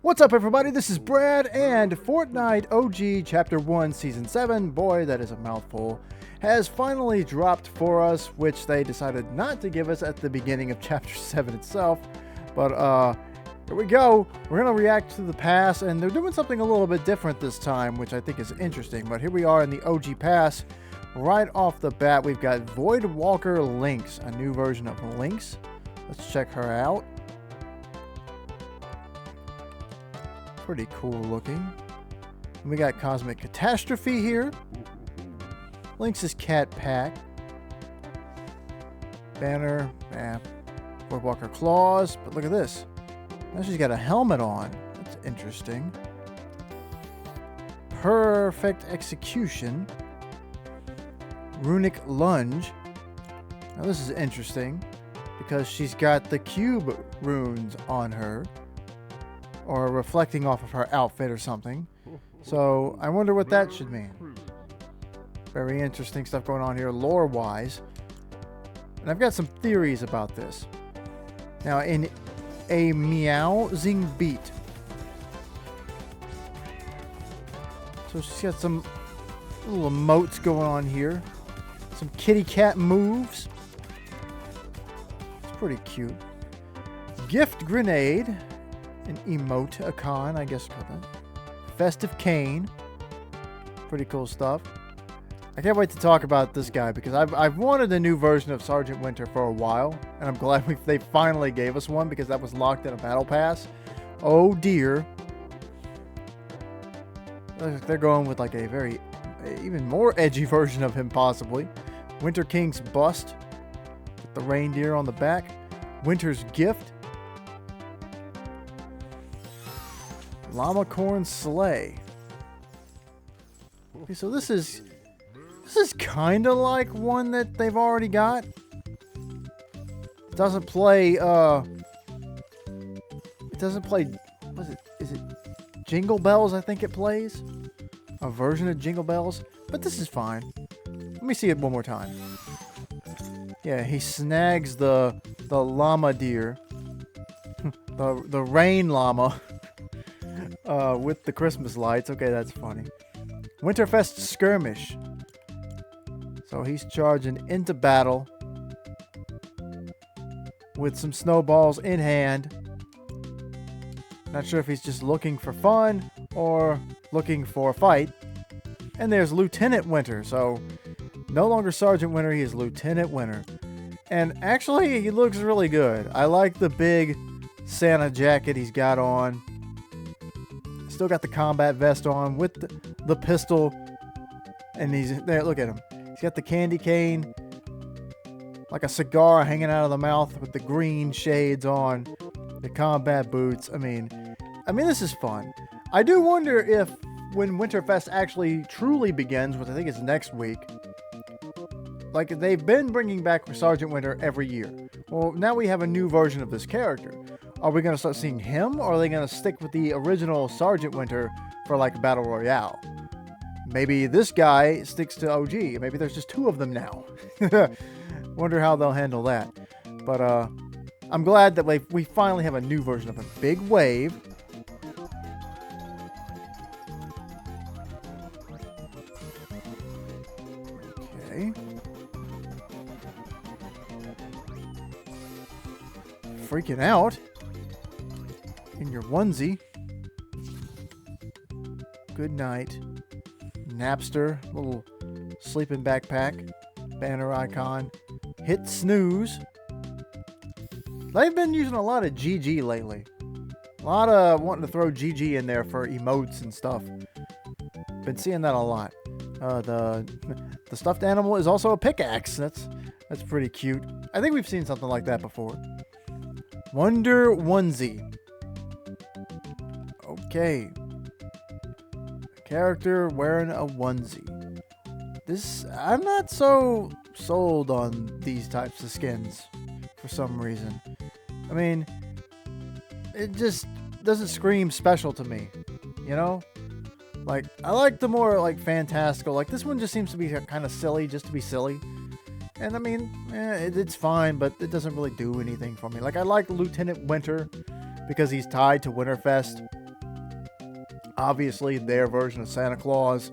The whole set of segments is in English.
What's up, everybody? This is Brad, and Fortnite OG Chapter 1 Season 7, boy, that is a mouthful, has finally dropped for us, which they decided not to give us at the beginning of Chapter 7 itself. But, here we go. We're going to react to the pass, and they're doing something a little bit different this time, which I think is interesting. But here we are in the OG pass. Right off the bat, we've got Void Walker Lynx, a new version of Lynx. Let's check her out. Pretty cool looking. And we got Cosmic Catastrophe here. Lynx's Cat Pack. Banner. Void Walker Claws. But look at this. Now she's got a helmet on. That's interesting. Perfect Execution. Runic Lunge. Now this is interesting because she's got the cube runes on her, or reflecting off of her outfit or something. So I wonder what that should mean. Very interesting stuff going on here lore-wise. And I've got some theories about this. Now, in a meowsing beat. So she's got some little emotes going on here. Some kitty cat moves. It's pretty cute. Gift Grenade. An emoticon, I guess called that. Festive Cane. Pretty cool stuff. I can't wait to talk about this guy because I've wanted a new version of Sergeant Winter for a while, and I'm glad they finally gave us one because that was locked in a battle pass. Oh dear. They're going with like a very, even more edgy version of him possibly. Winter King's Bust with the reindeer on the back. Winter's Gift. Llama Corn Sleigh. Okay, so this is kind of like one that they've already got. It doesn't play what is it Jingle Bells, I think it plays. A version of Jingle Bells, but this is fine. Let me see it one more time. Yeah, he snags the llama deer. the rain llama. With the Christmas lights. Okay, that's funny. Winterfest Skirmish. So he's charging into battle with some snowballs in hand. Not sure if he's just looking for fun or looking for a fight. And there's Lieutenant Winter. So no longer Sergeant Winter, he is Lieutenant Winter. And actually, he looks really good. I like the big Santa jacket he's got on. Still got the combat vest on with the pistol. And he's there. Look at him. He's got the candy cane. Like a cigar hanging out of the mouth with the green shades on. The combat boots. I mean, this is fun. I do wonder if when Winterfest actually truly begins, which I think is next week, like they've been bringing back Sergeant Winter every year. Well, now we have a new version of this character. Are we going to start seeing him, or are they going to stick with the original Sergeant Winter for like Battle Royale? Maybe this guy sticks to OG. Maybe there's just two of them now. Wonder how they'll handle that. But I'm glad that we finally have a new version of him. Big wave. Okay. Freaking out. In your onesie. Good night. Napster. Little sleeping backpack. Banner icon. Hit snooze. They've been using a lot of GG lately. A lot of wanting to throw GG in there for emotes and stuff. Been seeing that a lot. The stuffed animal is also a pickaxe. That's pretty cute. I think we've seen something like that before. Wonder Onesie. Okay. Character wearing a onesie. I'm not so sold on these types of skins for some reason. I mean, it just doesn't scream special to me, you know? Like, I like the more like fantastical. Like this one just seems to be kind of silly just to be silly. And I mean, it's fine, but it doesn't really do anything for me. Like, I like Lieutenant Winter because he's tied to Winterfest. obviously their version of Santa Claus.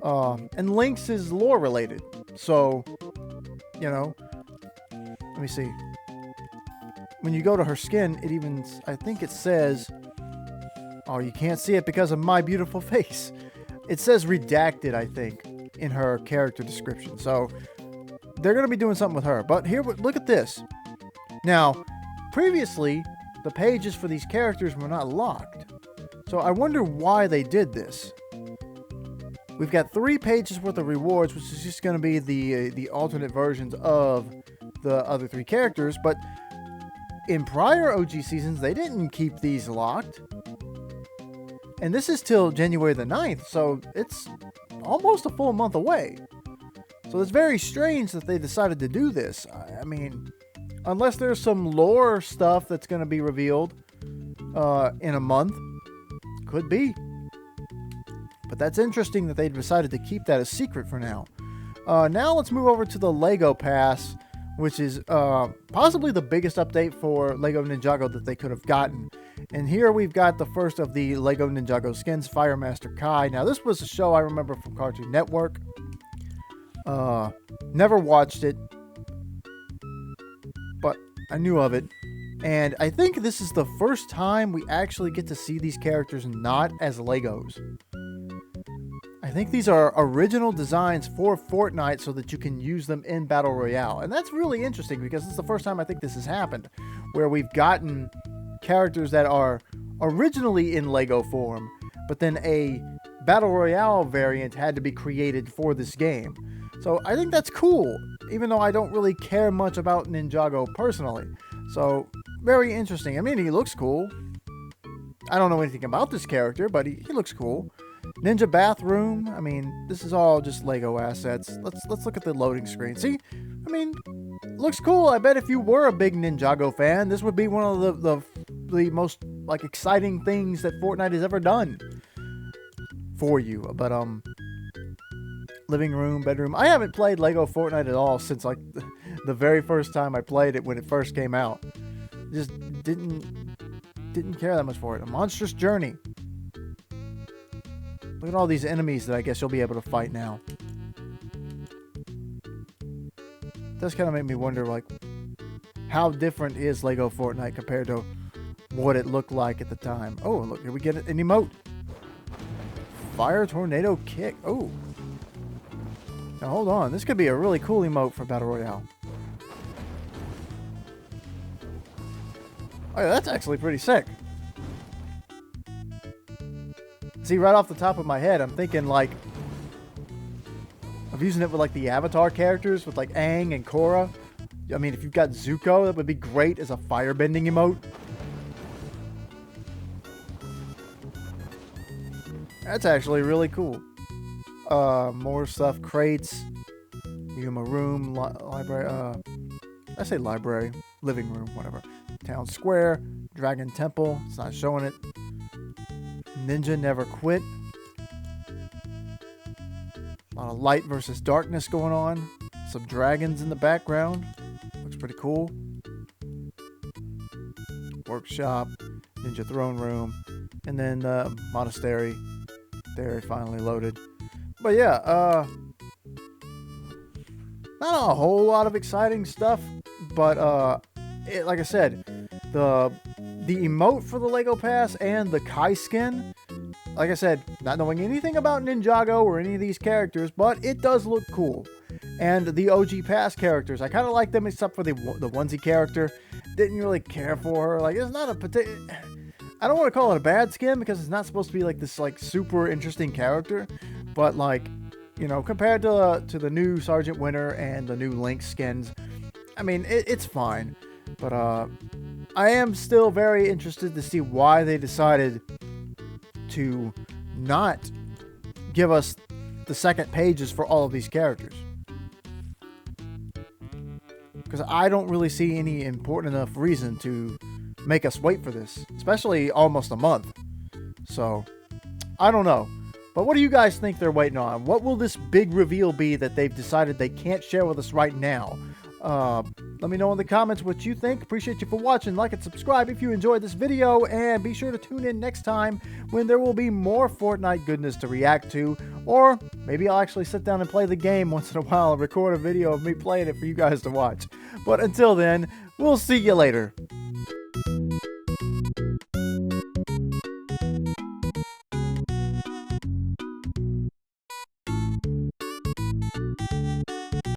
And Lynx is lore related. So, you know, let me see. When you go to her skin, it even, I think it says, oh, you can't see it because of my beautiful face. It says redacted, I think, in her character description. So they're going to be doing something with her. But here, look at this. Now, previously, the pages for these characters were not locked. So I wonder why they did this. We've got 3 pages worth of rewards, which is just going to be the alternate versions of the other 3 characters. But in prior OG seasons, they didn't keep these locked. And this is till January the 9th, so it's almost a full month away. So it's very strange that they decided to do this. I mean, unless there's some lore stuff that's going to be revealed in a month. Could be. But that's interesting that they decided to keep that a secret for now. Now let's move over to the LEGO Pass, which is possibly the biggest update for LEGO Ninjago that they could have gotten. And here we've got the first of the LEGO Ninjago skins, Fire Master Kai. Now this was a show I remember from Cartoon Network. Never watched it, but I knew of it. And I think this is the first time we actually get to see these characters not as Legos. I think these are original designs for Fortnite so that you can use them in Battle Royale. And that's really interesting because it's the first time I think this has happened, where we've gotten characters that are originally in Lego form, but then a Battle Royale variant had to be created for this game. So I think that's cool, even though I don't really care much about Ninjago personally. So, very interesting. I mean, he looks cool. I don't know anything about this character, but he looks cool. Ninja bathroom. I mean, this is all just Lego assets. Let's look at the loading screen. See? I mean, looks cool. I bet if you were a big Ninjago fan, this would be one of the most like exciting things that Fortnite has ever done for you. But living room, bedroom. I haven't played Lego Fortnite at all since like the very first time I played it when it first came out. Just didn't care that much for it. A monstrous journey. Look at all these enemies that I guess you'll be able to fight now. It does kind of make me wonder, like, how different is Lego Fortnite compared to what it looked like at the time. Oh, look, here we get an emote. Fire Tornado Kick. Oh. Now, hold on. This could be a really cool emote for Battle Royale. Oh, yeah, that's actually pretty sick. See, right off the top of my head, I'm thinking, like, of using it with, like, the Avatar characters with, like, Aang and Korra. I mean, if you've got Zuko, that would be great as a firebending emote. That's actually really cool. More stuff. Crates. Yuma room. Library. I say library. Living room. Whatever. Town Square. Dragon Temple. It's not showing it. Ninja Never Quit. A lot of light versus darkness going on. Some dragons in the background. Looks pretty cool. Workshop. Ninja Throne Room. And then Monastery. There, finally loaded. But yeah, not a whole lot of exciting stuff. But like I said, the emote for the LEGO Pass and the Kai skin, like I said, not knowing anything about Ninjago or any of these characters, but it does look cool. And the OG Pass characters, I kind of like them except for the onesie character. Didn't really care for her. Like, it's not a particular... I don't want to call it a bad skin because it's not supposed to be like this like super interesting character. But like, you know, compared to the new Sergeant Winter and the new Link skins, I mean, it's fine. But I am still very interested to see why they decided to not give us the second pages for all of these characters. Because I don't really see any important enough reason to make us wait for this, especially almost a month. So, I don't know. But what do you guys think they're waiting on? What will this big reveal be that they've decided they can't share with us right now? Let me know in the comments what you think. Appreciate you for watching. Like and subscribe if you enjoyed this video, and be sure to tune in next time when there will be more Fortnite goodness to react to, or maybe I'll actually sit down and play the game once in a while and record a video of me playing it for you guys to watch. But until then, we'll see you later.